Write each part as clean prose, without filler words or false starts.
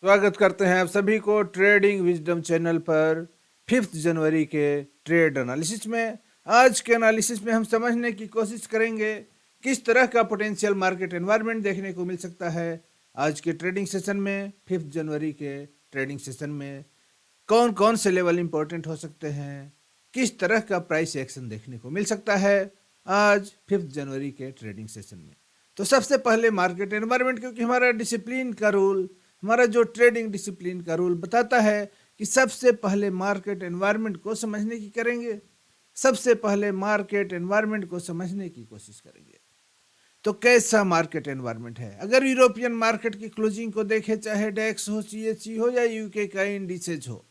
स्वागत करते हैं आप सभी को ट्रेडिंग विजडम चैनल पर 5 जनवरी के ट्रेड एनालिसिस में। आज के एनालिसिस में हम समझने की कोशिश करेंगे किस तरह का पोटेंशियल मार्केट एनवायरनमेंट देखने को मिल सकता है। आज के ट्रेडिंग सेशन में 5 जनवरी के ट्रेडिंग सेशन में कौन कौन से लेवल इंपॉर्टेंट हो सकते हैं, किस तरह का प्राइस एक्शन देखने को मिल सकता है आज 5 जनवरी के ट्रेडिंग सेशन में। तो सबसे पहले मार्केट एनवायरनमेंट, क्योंकि हमारा डिसिप्लिन का रूल, हमारा जो ट्रेडिंग डिसिप्लिन का रूल बताता है कि सबसे पहले मार्केट एनवायरनमेंट को समझने की करेंगे, सबसे पहले मार्केट एनवायरनमेंट को समझने की कोशिश करेंगे। तो कैसा मार्केट एनवायरनमेंट है? अगर यूरोपियन मार्केट की क्लोजिंग को देखें, चाहे डेक्स हो, सीएचई हो या यूके का इंडिसेज हो,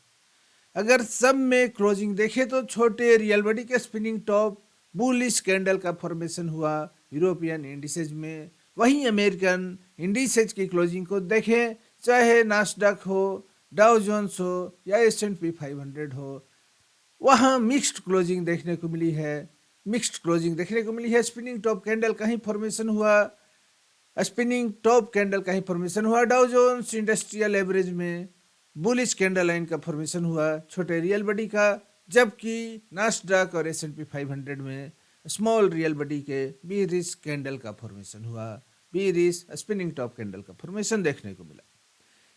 अगर सब में क्लोजिंग देखें तो छोटे रियल बॉडी के स्पिनिंग टॉप बुलिश कैंडल का फॉर्मेशन हुआ यूरोपियन इंडिसेज में। वहीं अमेरिकन इंडिसेज की क्लोजिंग को देखें, चाहे नास्डक हो, डाउ जोन्स हो या S&P 500 हो, वहाँ मिक्स्ड क्लोजिंग देखने को मिली है। मिक्स्ड क्लोजिंग देखने को मिली है। स्पिनिंग टॉप कैंडल का ही फॉर्मेशन हुआ, स्पिनिंग टॉप कैंडल का ही फॉर्मेशन हुआ डाउ जोन्स इंडस्ट्रियल एवरेज में। बुलिश कैंडल लाइन का फॉर्मेशन हुआ छोटे रियल बॉडी का, जबकि नास्डक और S&P 500 में स्मॉल रियल बॉडी के बीरिश कैंडल का फॉर्मेशन हुआ, बीरिश स्पिनिंग टॉप कैंडल का फॉर्मेशन देखने को मिला।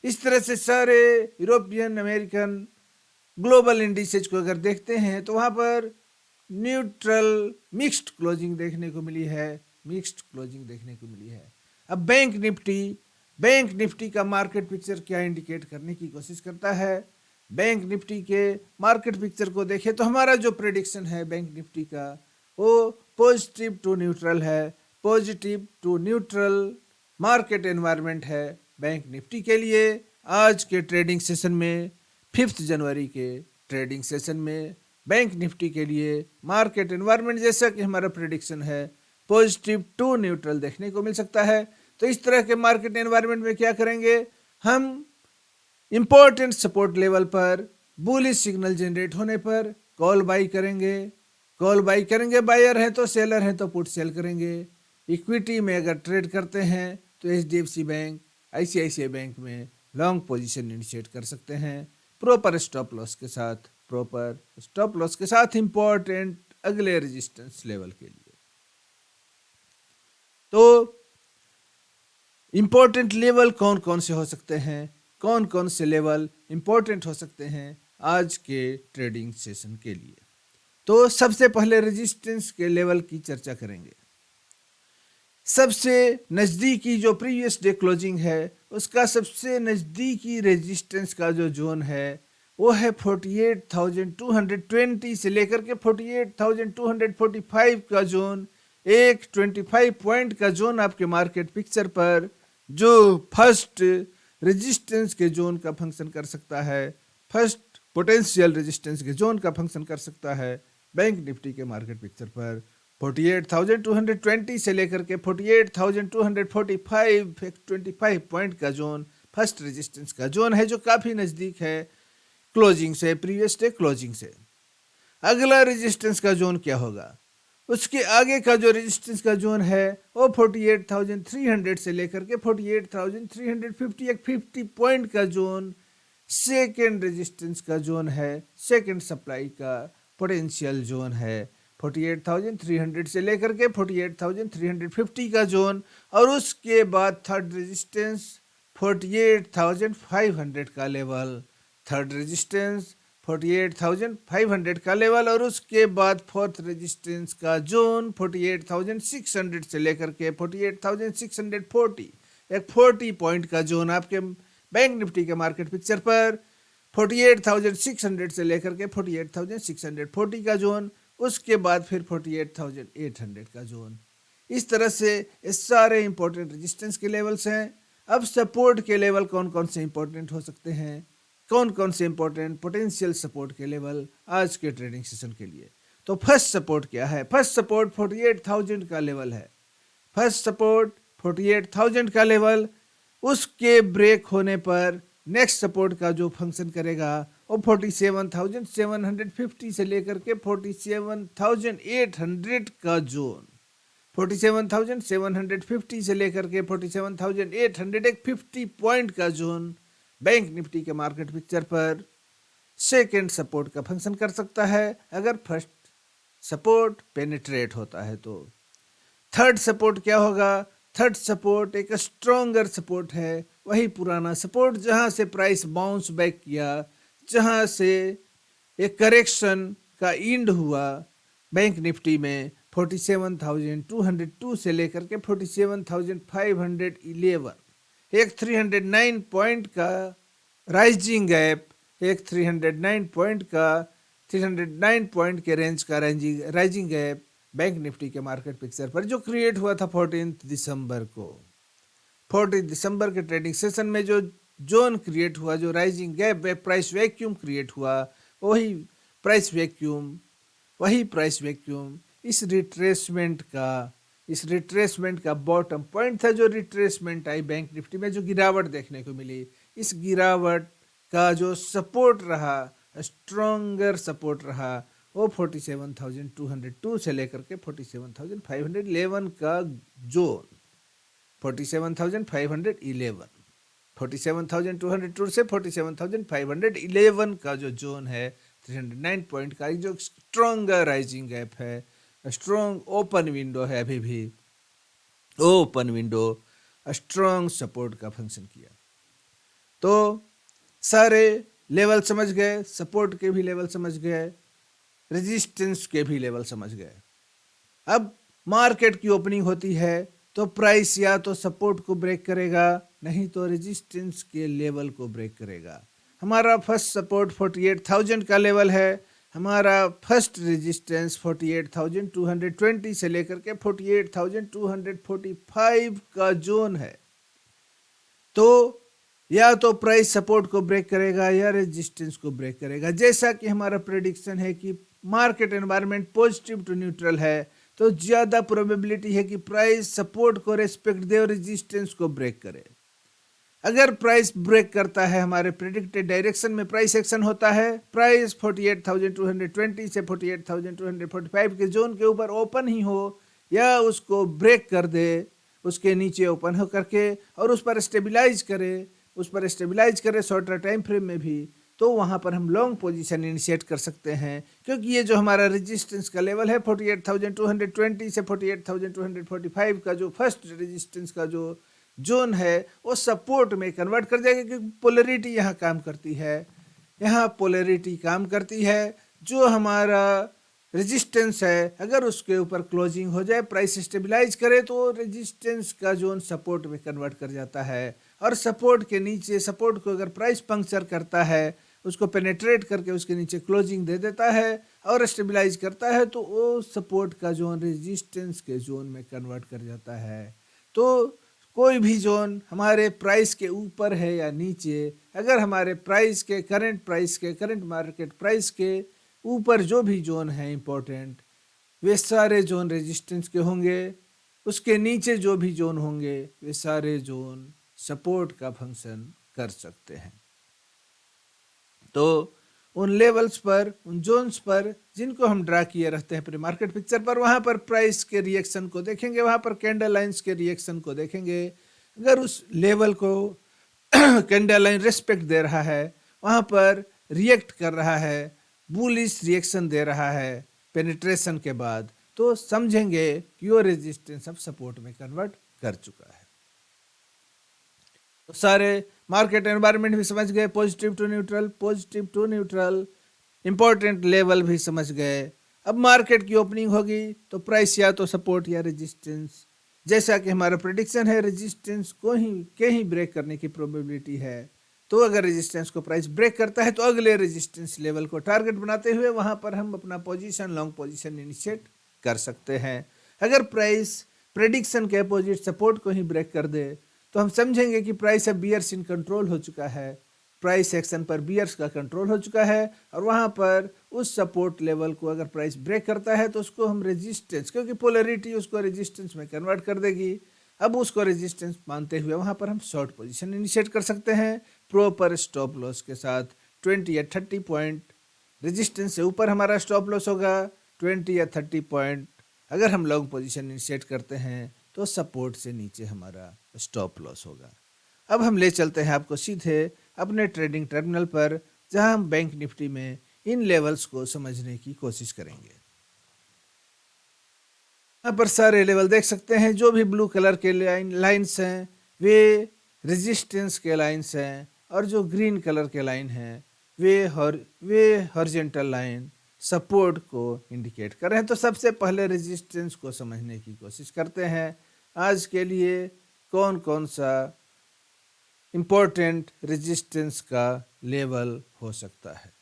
इस तरह से सारे यूरोपियन, अमेरिकन, ग्लोबल इंडिसेज को अगर देखते हैं तो वहाँ पर न्यूट्रल मिक्स्ड क्लोजिंग देखने को मिली है, मिक्स्ड क्लोजिंग देखने को मिली है। अब बैंक निफ्टी का मार्केट पिक्चर क्या इंडिकेट करने की कोशिश करता है? बैंक निफ्टी के मार्केट पिक्चर को देखें तो हमारा जो प्रेडिक्शन है बैंक निफ्टी का वो पॉजिटिव टू न्यूट्रल है, positive to neutral market environment है बैंक निफ्टी के लिए। आज के ट्रेडिंग सेशन में 5 जनवरी के ट्रेडिंग सेशन में बैंक निफ्टी के लिए मार्केट एनवायरनमेंट, जैसा कि हमारा प्रेडिक्शन है, पॉजिटिव टू न्यूट्रल देखने को मिल सकता है। तो इस तरह के मार्केट एनवायरनमेंट में क्या करेंगे हम? इंपॉर्टेंट सपोर्ट लेवल पर बुलिश सिग्नल जनरेट होने पर कॉल बाई करेंगे, कॉल बाई करेंगे। बायर है तो सेलर है तो पुट सेल करेंगे। इक्विटी में अगर ट्रेड करते हैं तो HDFC बैंक, ICICI बैंक में लॉन्ग पोजीशन इनिशिएट कर सकते हैं प्रॉपर स्टॉप लॉस के साथ, प्रॉपर स्टॉप लॉस के साथ इंपॉर्टेंट अगले रेजिस्टेंस लेवल के लिए। तो इंपॉर्टेंट लेवल कौन कौन से हो सकते हैं, कौन कौन से लेवल इंपॉर्टेंट हो सकते हैं आज के ट्रेडिंग सेशन के लिए? तो सबसे पहले रेजिस्टेंस के लेवल की चर्चा करेंगे। सबसे नज़दीकी जो प्रीवियस डे क्लोजिंग है उसका सबसे नज़दीकी रेजिस्टेंस का जो जोन है वो है 48,220 से लेकर के 48,245 का जोन। एक 25 पॉइंट का जोन आपके मार्केट पिक्चर पर जो फर्स्ट रेजिस्टेंस के जोन का फंक्शन कर सकता है, फर्स्ट पोटेंशियल रेजिस्टेंस के जोन का फंक्शन कर सकता है बैंक निफ्टी के मार्केट पिक्चर पर 48,220 से लेकर के 48,245 25 पॉइंट का जोन फर्स्ट रेजिस्टेंस का जोन है, जो काफ़ी नज़दीक है क्लोजिंग से, प्रीवियस डे क्लोजिंग से। अगला रेजिस्टेंस का जोन क्या होगा? उसके आगे का जो रेजिस्टेंस का जोन है वो 48,300 से लेकर के 48,350, एक 50 पॉइंट का जोन सेकेंड रेजिस्टेंस का जोन है, सेकेंड सप्लाई का पोटेंशियल जोन है 48,300 से लेकर के 48,350 का जोन। और उसके बाद थर्ड रेजिस्टेंस 48,500 का लेवल, थर्ड रेजिस्टेंस 48,500 का लेवल। और उसके बाद फोर्थ रेजिस्टेंस का जोन 48,600 से लेकर के 48,640, एक 40 पॉइंट का जोन आपके बैंक निफ्टी के मार्केट पिक्चर पर 48,600 से लेकर के 48,640 का जोन। उसके बाद फिर 48,800 का जोन। इस तरह से ये सारे इंपॉर्टेंट रेजिस्टेंस के लेवल्स हैं। अब सपोर्ट के लेवल कौन कौन से इंपॉर्टेंट हो सकते हैं, कौन कौन से इंपॉर्टेंट पोटेंशियल सपोर्ट के लेवल आज के ट्रेडिंग सेशन के लिए? तो फर्स्ट सपोर्ट क्या है? फर्स्ट सपोर्ट 48,000 का लेवल है। फर्स्ट सपोर्ट 48,000 का लेवल, उसके ब्रेक होने पर नेक्स्ट सपोर्ट का जो फंक्शन करेगा वो 47,750 से लेकर के 47,800 का जोन, 47,750 से लेकर के 47,800, एक 50 पॉइंट का जोन बैंक निफ्टी के मार्केट पिक्चर पर सेकेंड सपोर्ट का फंक्शन कर सकता है अगर फर्स्ट सपोर्ट पेनिट्रेट होता है तो। थर्ड सपोर्ट क्या होगा? थर्ड सपोर्ट एक स्ट्रोंगर सपोर्ट है, वही पुराना सपोर्ट जहां से प्राइस बाउंस बैक किया, जहां से एक करेक्शन का इंड हुआ बैंक निफ्टी में 47,202 से लेकर के 47,511, एक 309 पॉइंट का राइजिंग गैप, एक 309 पॉइंट का 309 पॉइंट के रेंज का राइजिंग गैप बैंक निफ्टी के मार्केट पिक्चर पर जो क्रिएट हुआ था 14 दिसंबर को। 14 दिसंबर के ट्रेडिंग सेशन में जो जोन क्रिएट हुआ, जो rising gap price vacuum create हुआ, वही प्राइस वैक्यूम इस रिट्रेसमेंट का बॉटम पॉइंट था। जो रिट्रेसमेंट आई बैंक निफ्टी में, जो गिरावट देखने को मिली, इस गिरावट का जो सपोर्ट रहा, स्ट्रॉन्गर सपोर्ट रहा, वो 47,202 से लेकर के 47,511 का जोन, 47,511, 47,202 से 47,511 का जो जोन है, 309 पॉइंट का जो स्ट्रॉन्गर राइजिंग गैप है, स्ट्रॉन्ग ओपन विंडो है, अभी भी ओपन विंडो स्ट्रॉन्ग सपोर्ट का फंक्शन किया। तो सारे लेवल समझ गए, सपोर्ट के भी लेवल समझ गए, रेजिस्टेंस के भी लेवल समझ गए। अब मार्केट की ओपनिंग होती है तो प्राइस या तो सपोर्ट को ब्रेक करेगा, नहीं तो रेजिस्टेंस के लेवल को ब्रेक करेगा। हमारा फर्स्ट सपोर्ट 48,000 का लेवल है, हमारा फर्स्ट रेजिस्टेंस 48,220 से लेकर के 48,245 का जोन है। तो या तो प्राइस सपोर्ट को ब्रेक करेगा या रेजिस्टेंस को ब्रेक करेगा। जैसा कि हमारा प्रेडिक्शन है कि market environment positive to neutral है, तो ज़्यादा प्रोबेबिलिटी है कि प्राइस सपोर्ट को रेस्पेक्ट दे और रेजिस्टेंस को ब्रेक करे। अगर प्राइस ब्रेक करता है, हमारे प्रेडिक्टेड डायरेक्शन में प्राइस एक्शन होता है, प्राइस 48,220 से 48,245 के जोन के ऊपर ओपन ही हो या उसको ब्रेक कर दे, उसके नीचे ओपन हो करके और उस पर स्टेबलाइज करे शॉर्टर टाइम फ्रेम में भी, तो वहाँ पर हम लॉन्ग पोजीशन इनिशिएट कर सकते हैं। क्योंकि ये जो हमारा रेजिस्टेंस का लेवल है 48,220 से 48,245 का जो फर्स्ट रेजिस्टेंस का जो जोन है, वो सपोर्ट में कन्वर्ट कर जाएगा। क्योंकि पोलरिटी यहाँ काम करती है, जो हमारा रेजिस्टेंस है अगर उसके ऊपर क्लोजिंग हो जाए, प्राइस स्टेबलाइज करे, तो रेजिस्टेंस का जोन सपोर्ट में कन्वर्ट कर जाता है। और सपोर्ट के नीचे, सपोर्ट को अगर प्राइस पंक्चर करता है, उसको पेनेट्रेट करके उसके नीचे क्लोजिंग दे देता है और स्टेबलाइज करता है, तो वो सपोर्ट का जोन रेजिस्टेंस के जोन में कन्वर्ट कर जाता है। तो कोई भी जोन हमारे प्राइस के ऊपर है या नीचे, अगर हमारे प्राइस के करंट मार्केट प्राइस के ऊपर जो भी जोन है इंपॉर्टेंट, वे सारे जोन रेजिस्टेंस के होंगे। उसके नीचे जो भी जोन होंगे, वे सारे जोन सपोर्ट का फंक्शन कर सकते हैं। तो उन लेवल्स पर, उन जोन्स पर जिनको हम ड्रा किए रहते हैं प्री मार्केट पिक्चर पर, वहाँ पर प्राइस के रिएक्शन को देखेंगे, वहाँ पर कैंडल लाइंस के रिएक्शन को देखेंगे। अगर उस लेवल को कैंडल लाइन रेस्पेक्ट दे रहा है, वहाँ पर रिएक्ट कर रहा है, बुलिश रिएक्शन दे रहा है पेनिट्रेशन के बाद, तो समझेंगे कि वो रेजिस्टेंस अब सपोर्ट में कन्वर्ट कर चुका है। तो सारे मार्केट एनवायरनमेंट भी समझ गए, positive to neutral important level भी समझ गए। अब मार्केट की ओपनिंग होगी तो प्राइस या तो सपोर्ट या रेजिस्टेंस, जैसा कि हमारा प्रेडिक्शन है, रेजिस्टेंस को ही ब्रेक करने की प्रोबेबिलिटी है। तो अगर रेजिस्टेंस को प्राइस ब्रेक करता है तो अगले रेजिस्टेंस लेवल को टारगेट बनाते हुए वहां पर हम अपना पोजीशन, लॉन्ग पोजीशन इनिशिएट कर सकते हैं। अगर प्राइस प्रेडिक्शन के अपोजिट सपोर्ट को ही ब्रेक कर दे तो हम समझेंगे कि प्राइस अब बियर्स इन कंट्रोल हो चुका है, प्राइस एक्शन पर बियर्स का कंट्रोल हो चुका है, और वहाँ पर उस सपोर्ट लेवल को अगर प्राइस ब्रेक करता है तो उसको हम रेजिस्टेंस, क्योंकि पोलरिटी उसको रेजिस्टेंस में कन्वर्ट कर देगी, अब उसको रेजिस्टेंस मानते हुए वहाँ पर हम शॉर्ट पोजीशन इनिशिएट कर सकते हैं प्रॉपर स्टॉप लॉस के साथ। 20 या 30 पॉइंट रेजिस्टेंस से ऊपर हमारा स्टॉप लॉस होगा, 20 या 30 पॉइंट अगर हम लॉन्ग पोजीशन इनिशिएट करते हैं तो सपोर्ट से नीचे हमारा स्टॉप लॉस होगा। अब हम ले चलते हैं आपको सीधे अपने ट्रेडिंग टर्मिनल पर, जहां हम बैंक निफ्टी में इन लेवल्स को समझने की कोशिश करेंगे। यहाँ पर सारे लेवल देख सकते हैं। जो भी ब्लू कलर के लाइन्स हैं वे रेजिस्टेंस के लाइन्स हैं, और जो ग्रीन कलर के लाइन हैं वे हॉरिजॉन्टल लाइन सपोर्ट को इंडिकेट कर रहे हैं। तो सबसे पहले रेजिस्टेंस को समझने की कोशिश करते हैं। आज के लिए कौन कौन सा इम्पोर्टेंट रेजिस्टेंस का लेवल हो सकता है।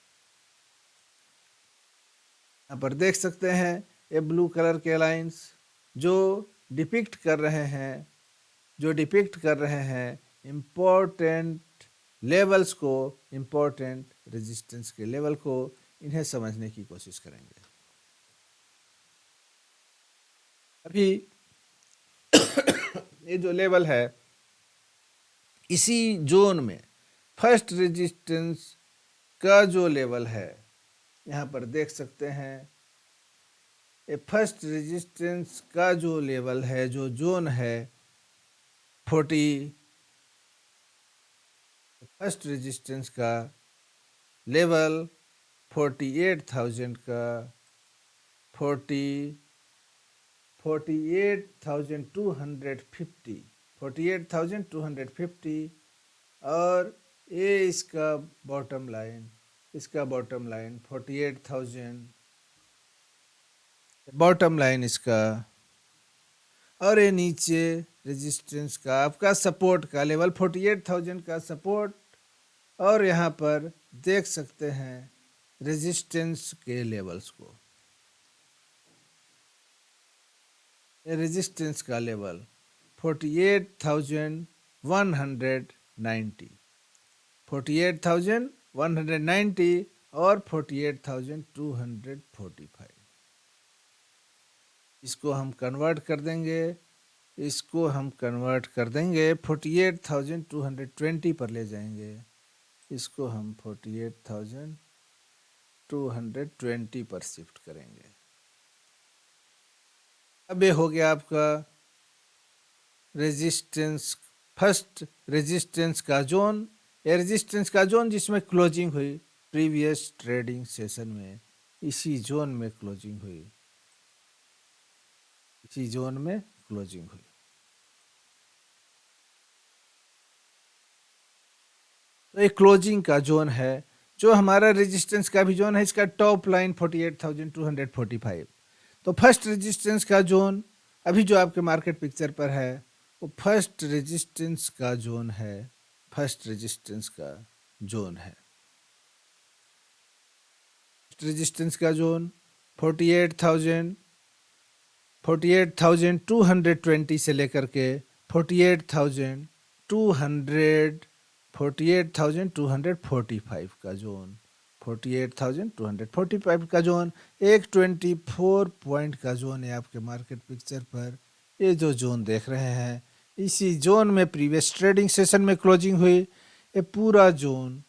यहाँ पर देख सकते हैं ये ब्लू कलर के लाइंस जो डिपिक्ट कर रहे हैं इम्पोर्टेंट लेवल्स को, इम्पोर्टेंट रेजिस्टेंस के लेवल को, इन्हें समझने की कोशिश करेंगे। अभी ये जो लेवल है, इसी जोन में फर्स्ट रेजिस्टेंस का जो लेवल है, यहाँ पर देख सकते हैं ये फर्स्ट रेजिस्टेंस का जो लेवल है, जो जोन है 40, फर्स्ट रेजिस्टेंस का लेवल 48,000 का 48,250 और ये इसका बॉटम लाइन 48,000 बॉटम लाइन इसका, और ये नीचे रेजिस्टेंस का आपका सपोर्ट का लेवल 48,000 का सपोर्ट, और यहाँ पर देख सकते हैं रेजिस्टेंस के लेवल्स को। रेजिस्टेंस का लेवल 48,190, 48,190 और 48,245। इसको हम कन्वर्ट कर देंगे 48,220 पर ले जाएंगे। इसको हम 48,220 पर शिफ्ट करेंगे। अब ये हो गया आपका रेजिस्टेंस, फर्स्ट रेजिस्टेंस का जोन। ये रेजिस्टेंस का जोन जिसमें क्लोजिंग हुई प्रीवियस ट्रेडिंग सेशन में, इसी जोन में क्लोजिंग हुई। तो ये क्लोजिंग का जोन है। जो हमारा रेजिस्टेंस का भी जोन है, इसका टॉप लाइन 48,245। तो फर्स्ट रेजिस्टेंस का जोन अभी जो आपके मार्केट पिक्चर पर है वो फर्स्ट रेजिस्टेंस का जोन है। 48,220 से लेकर के 48,245 का जोन, 48,245 का जोन, एक 24 पॉइंट का जोन है आपके मार्केट पिक्चर पर। ये जो जोन देख रहे हैं, इसी जोन में प्रीवियस ट्रेडिंग सेशन में क्लोजिंग हुई। ये पूरा जोन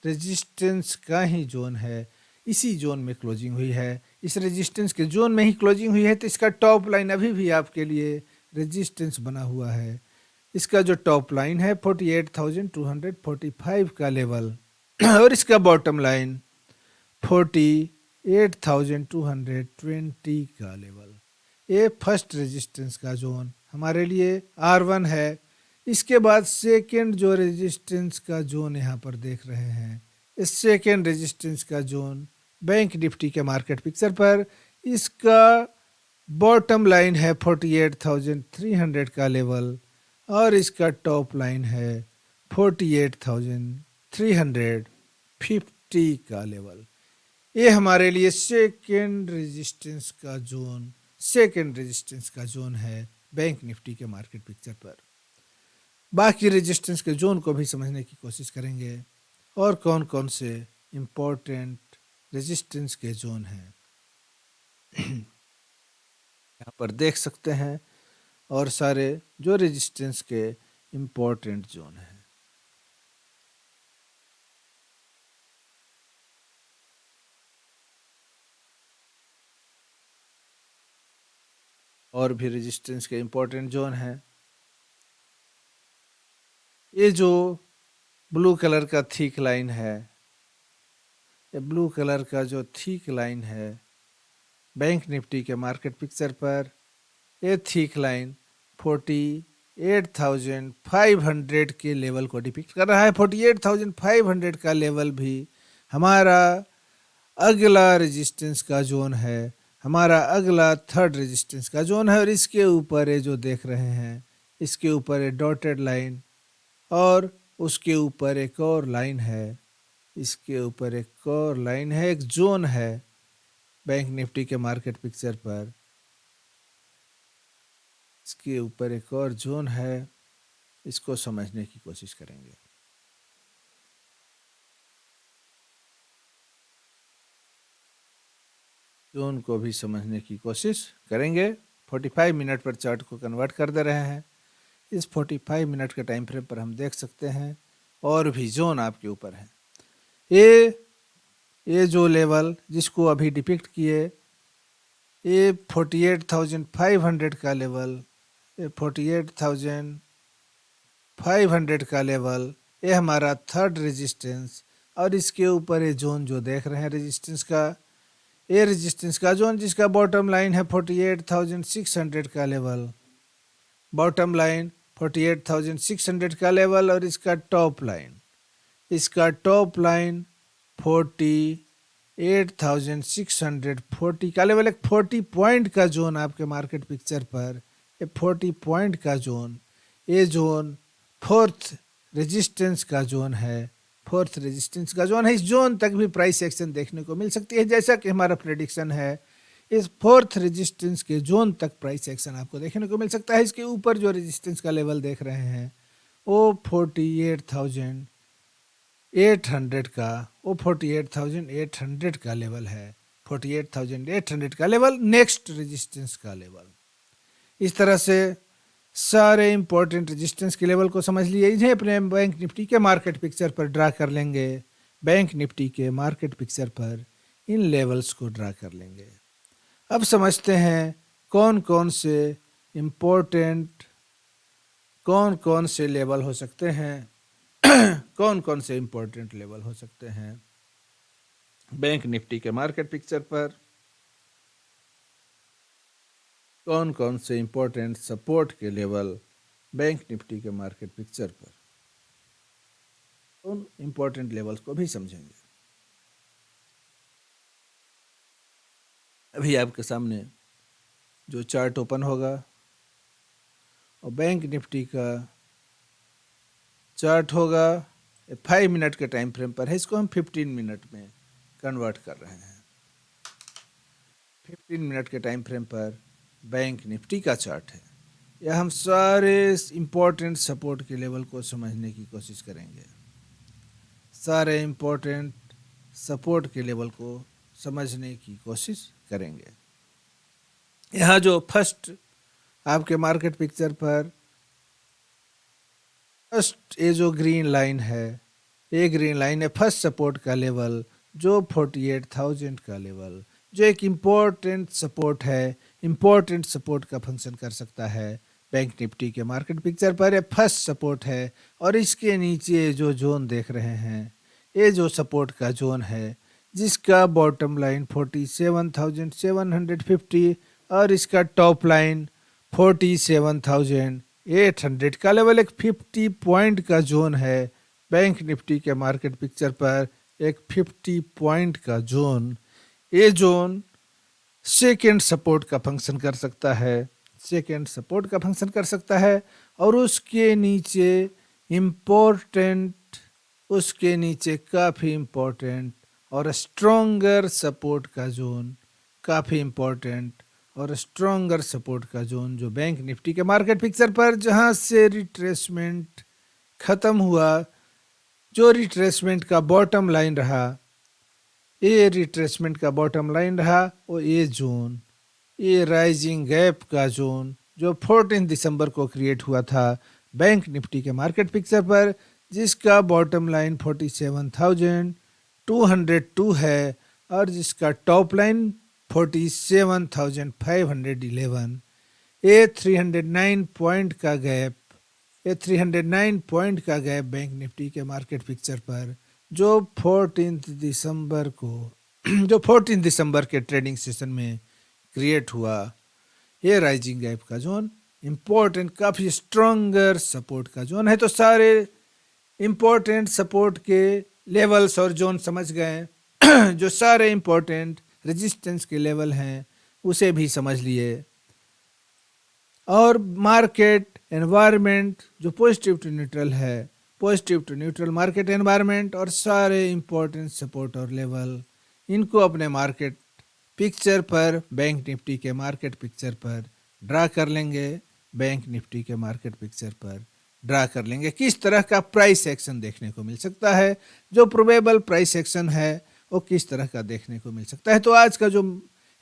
रेजिस्टेंस का ही जोन है। इसी जोन में क्लोजिंग हुई है, इस रेजिस्टेंस के जोन में ही क्लोजिंग हुई है। तो इसका टॉप लाइन अभी भी आपके लिए रेजिस्टेंस बना हुआ है। इसका जो टॉप लाइन है 48,245 का लेवल, और इसका बॉटम लाइन 48,220 का लेवल। ये फर्स्ट रेजिस्टेंस का जोन हमारे लिए R1 है। इसके बाद सेकेंड जो रेजिस्टेंस का जोन यहाँ पर देख रहे हैं, इस सेकेंड रेजिस्टेंस का जोन बैंक निफ्टी के मार्केट पिक्चर पर, इसका बॉटम लाइन है 48,300 का लेवल, और इसका टॉप लाइन है 48,350 का लेवल। ये हमारे लिए सेकेंड रेजिस्टेंस का जोन है बैंक निफ्टी के मार्केट पिक्चर पर। बाकी रेजिस्टेंस के जोन को भी समझने की कोशिश करेंगे, और कौन कौन से इम्पोर्टेंट रेजिस्टेंस के जोन हैं यहाँ पर देख सकते हैं, और सारे जो रेजिस्टेंस के इम्पोर्टेंट जोन हैं। और भी रेजिस्टेंस के इम्पोर्टेंट जोन हैं। ये जो ब्लू कलर का थिक लाइन है। ये ब्लू कलर का जो थिक लाइन है बैंक निफ्टी के मार्केट पिक्चर पर, ये थिक लाइन 48,500 के लेवल को डिपिक्ट कर रहा है। 48,500 का लेवल भी हमारा अगला रेजिस्टेंस का जोन है, हमारा अगला थर्ड रेजिस्टेंस का जोन है। और इसके ऊपर ये जो देख रहे हैं, इसके ऊपर ये डॉटेड लाइन और उसके ऊपर एक और लाइन है, इसके ऊपर एक और लाइन है, एक जोन है बैंक निफ्टी के मार्केट पिक्चर पर। इसके ऊपर एक और जोन है, इसको समझने की कोशिश करेंगे। जोन को भी समझने की कोशिश करेंगे। 45 मिनट पर चार्ट को कन्वर्ट कर दे रहे हैं। इस 45 मिनट के टाइम फ्रेम पर हम देख सकते हैं और भी जोन आपके ऊपर है। ये जो लेवल जिसको अभी डिपिक्ट किए, ये 48,500 का लेवल, ये 48,500 का लेवल, ये हमारा थर्ड रेजिस्टेंस। और इसके ऊपर ये जोन जो देख रहे हैं रेजिस्टेंस का, ये रेजिस्टेंस का जोन जिसका बॉटम लाइन है 48,600 का लेवल, बॉटम लाइन 48,600 का लेवल। और इसका टॉप लाइन, इसका टॉप लाइन 48,640 का लेवल। एक 40 पॉइंट का जोन आपके मार्केट पिक्चर पर, ये 40 पॉइंट का जोन, ये जोन फोर्थ रेजिस्टेंस का जोन है, फोर्थ रेजिस्टेंस का जोन है। इस जोन तक भी प्राइस एक्शन देखने को मिल सकती है, जैसा कि हमारा प्रेडिक्शन है। इस फोर्थ रेजिस्टेंस के जोन तक प्राइस एक्शन आपको देखने को मिल सकता है। इसके ऊपर जो रेजिस्टेंस का लेवल देख रहे हैं वो 48,800 का, वो 48,800 का लेवल है। 48,800 का लेवल नेक्स्ट रेजिस्टेंस का लेवल। इस तरह से सारे इंपॉर्टेंट रेजिस्टेंस के लेवल को समझ लिए। इन्हें अपने बैंक निफ्टी के मार्केट पिक्चर पर ड्रा कर लेंगे। बैंक निफ्टी के मार्केट पिक्चर पर इन लेवल्स को ड्रा कर लेंगे। अब समझते हैं कौन कौन से लेवल हो सकते हैं, कौन कौन से इंपॉर्टेंट लेवल हो सकते हैं बैंक निफ्टी के मार्केट पिक्चर पर, कौन कौन से इंपॉर्टेंट सपोर्ट के लेवल बैंक निफ्टी के मार्केट पिक्चर पर। उन इंपॉर्टेंट लेवल्स को भी समझेंगे। अभी आपके सामने जो चार्ट ओपन होगा और बैंक निफ्टी का चार्ट होगा, 5 मिनट के टाइम फ्रेम पर है। इसको हम 15 मिनट में कन्वर्ट कर रहे हैं। 15 मिनट के टाइम फ्रेम पर बैंक निफ्टी का चार्ट है। यह हम सारे इंपॉर्टेंट सपोर्ट के लेवल को समझने की कोशिश करेंगे। सारे इंपॉर्टेंट सपोर्ट के लेवल को समझने की कोशिश करेंगे। यहाँ जो फर्स्ट आपके मार्केट पिक्चर पर फर्स्ट ये जो ग्रीन लाइन है, ये ग्रीन लाइन है फर्स्ट सपोर्ट का लेवल, जो 48,000 का लेवल, जो एक इम्पोर्टेंट सपोर्ट है, इम्पोर्टेंट सपोर्ट का फंक्शन कर सकता है बैंक निफ्टी के मार्केट पिक्चर पर। ये फर्स्ट सपोर्ट है। और इसके नीचे जो जोन देख रहे हैं, ये जो सपोर्ट का जोन है जिसका बॉटम लाइन 47,750 और इसका टॉप लाइन 47,800 का लेवल, एक 50 पॉइंट का जोन है बैंक निफ्टी के मार्केट पिक्चर पर, एक 50 पॉइंट का जोन। ये जोन सेकेंड सपोर्ट का फंक्शन कर सकता है, सेकेंड सपोर्ट का फंक्शन कर सकता है। और उसके नीचे इम्पोर्टेंट, उसके नीचे काफ़ी इम्पोर्टेंट और स्ट्रॉन्गर सपोर्ट का जोन, काफ़ी इम्पोर्टेंट और स्ट्रॉन्गर सपोर्ट का जोन जो बैंक निफ्टी के मार्केट पिक्चर पर जहां से रिट्रेसमेंट ख़त्म हुआ, जो रिट्रेसमेंट का बॉटम लाइन रहा, ये रिट्रेसमेंट का बॉटम लाइन रहा, वो ये जोन, ये राइजिंग गैप का जोन जो 14 दिसंबर को क्रिएट हुआ था बैंक निफ्टी के मार्केट पिक्चर पर, जिसका बॉटम लाइन 47,202 है और जिसका टॉप लाइन 47,511। ये 309 पॉइंट का गैप, ये 309 पॉइंट का गैप बैंक निफ्टी के मार्केट पिक्चर पर जो 14 दिसंबर को जो 14 दिसंबर के ट्रेडिंग सेशन में क्रिएट हुआ, ये राइजिंग गैप का जोन इम्पोर्टेंट, काफ़ी स्ट्रॉन्गर सपोर्ट का जोन है। तो सारे इम्पोर्टेंट सपोर्ट के लेवल्स और जोन समझ गए जो सारे इम्पोर्टेंट रेजिस्टेंस के लेवल हैं उसे भी समझ लिए, और मार्केट एनवायरनमेंट जो पॉजिटिव टू न्यूट्रल है, positive to neutral market environment और सारे इम्पोर्टेंट सपोर्ट और लेवल, इनको अपने मार्केट पिक्चर पर, बैंक निफ्टी के मार्केट पिक्चर पर ड्रा कर लेंगे। बैंक निफ्टी के मार्केट पिक्चर पर ड्रा कर लेंगे किस तरह का प्राइस एक्शन देखने को मिल सकता है, जो प्रोबेबल प्राइस एक्शन है वो किस तरह का देखने को मिल सकता है। तो आज का जो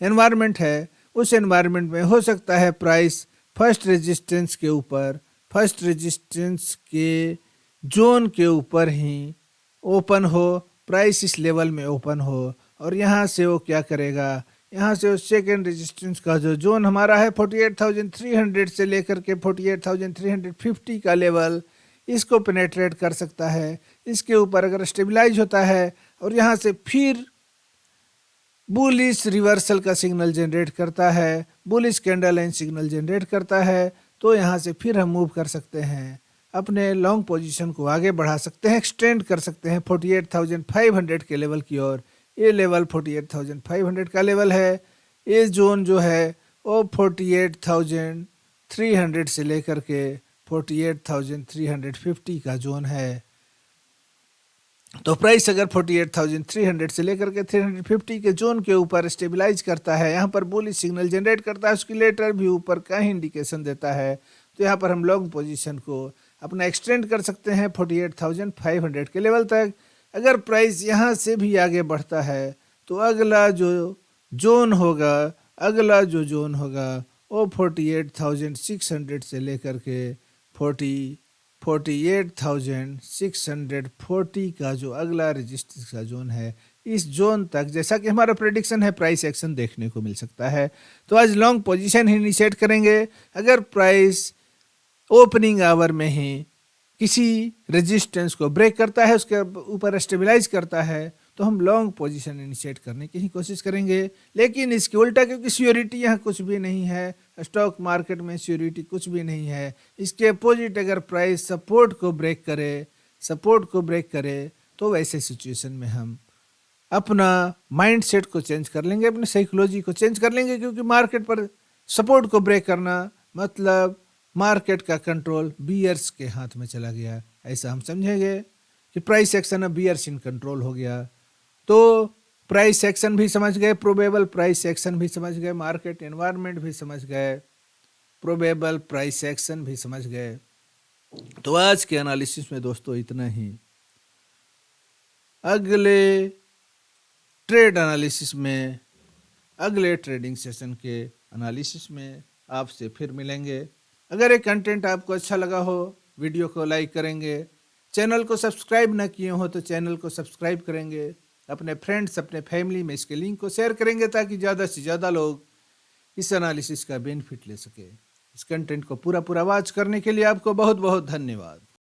एनवायरनमेंट है उस एनवायरनमेंट में हो सकता है प्राइस फर्स्ट रेजिस्टेंस के ऊपर, फर्स्ट रेजिस्टेंस के जोन के ऊपर ही ओपन हो, प्राइस इस लेवल में ओपन हो, और यहाँ से वो क्या करेगा, यहाँ से सेकेंड रेजिस्टेंस का जो जोन हमारा है 48,300 से लेकर के 48,350 का लेवल, इसको पेनेट्रेट कर सकता है। इसके ऊपर अगर स्टेबलाइज होता है और यहाँ से फिर बुलिश रिवर्सल का सिग्नल जनरेट करता है, bullish candle line signal generate करता है, तो यहाँ से फिर हम मूव कर सकते हैं, अपने लॉन्ग पोजीशन को आगे बढ़ा सकते हैं, एक्सटेंड कर सकते हैं 48,500 के लेवल की ओर। ये लेवल 48,500 का लेवल है। ये जोन जो है वो 48,300 से लेकर के 48,350 का जोन है। तो प्राइस अगर 48,300 से लेकर के 350 के जोन के ऊपर स्टेबलाइज करता है, यहाँ पर बुलिश सिग्नल जनरेट करता है, उसकी लेटर भी ऊपर का ही इंडिकेशन देता है, तो यहाँ पर हम लॉन्ग पोजीशन को अपना एक्सटेंड कर सकते हैं 48,500 के लेवल तक। अगर प्राइस यहाँ से भी आगे बढ़ता है तो अगला जो जोन होगा वो 48,600 से लेकर के 48,640 का जो अगला रेजिस्टेंस का जोन है, इस जोन तक जैसा कि हमारा प्रेडिक्शन है प्राइस एक्शन देखने को मिल सकता है। तो आज लॉन्ग पोजीशन ही इनिशिएट करेंगे। अगर प्राइस ओपनिंग आवर में ही किसी रेजिस्टेंस को ब्रेक करता है, उसके ऊपर स्टेबलाइज करता है, तो हम लॉन्ग पोजीशन इनिशिएट करने की ही कोशिश करेंगे। लेकिन इसके उल्टा, क्योंकि सियोरिटी यहाँ कुछ भी नहीं है, स्टॉक मार्केट में सियोरिटी कुछ भी नहीं है, इसके अपोजिट अगर प्राइस सपोर्ट को ब्रेक करे तो वैसे सिचुएशन में हम अपना माइंड सेट को चेंज कर लेंगे, अपनी साइकोलॉजी को चेंज कर लेंगे, क्योंकि मार्केट पर सपोर्ट को ब्रेक करना मतलब मार्केट का कंट्रोल बियर्स के हाथ में चला गया, ऐसा हम समझेंगे कि प्राइस एक्शन अब बियर्स इन कंट्रोल हो गया। तो प्राइस एक्शन भी समझ गए, प्रोबेबल प्राइस एक्शन भी समझ गए, मार्केट एनवायरनमेंट भी समझ गए, प्रोबेबल प्राइस एक्शन भी समझ गए। तो आज के एनालिसिस में दोस्तों इतना ही। अगले ट्रेड एनालिसिस में, अगले ट्रेडिंग सेशन के एनालिसिस में आपसे फिर मिलेंगे। अगर ये कंटेंट आपको अच्छा लगा हो, वीडियो को लाइक करेंगे, चैनल को सब्सक्राइब ना किए हो तो चैनल को सब्सक्राइब करेंगे, अपने फ्रेंड्स, अपने फैमिली में इसके लिंक को शेयर करेंगे ताकि ज़्यादा से ज़्यादा लोग इस एनालिसिस का बेनिफिट ले सके। इस कंटेंट को पूरा वॉच करने के लिए आपको बहुत बहुत धन्यवाद।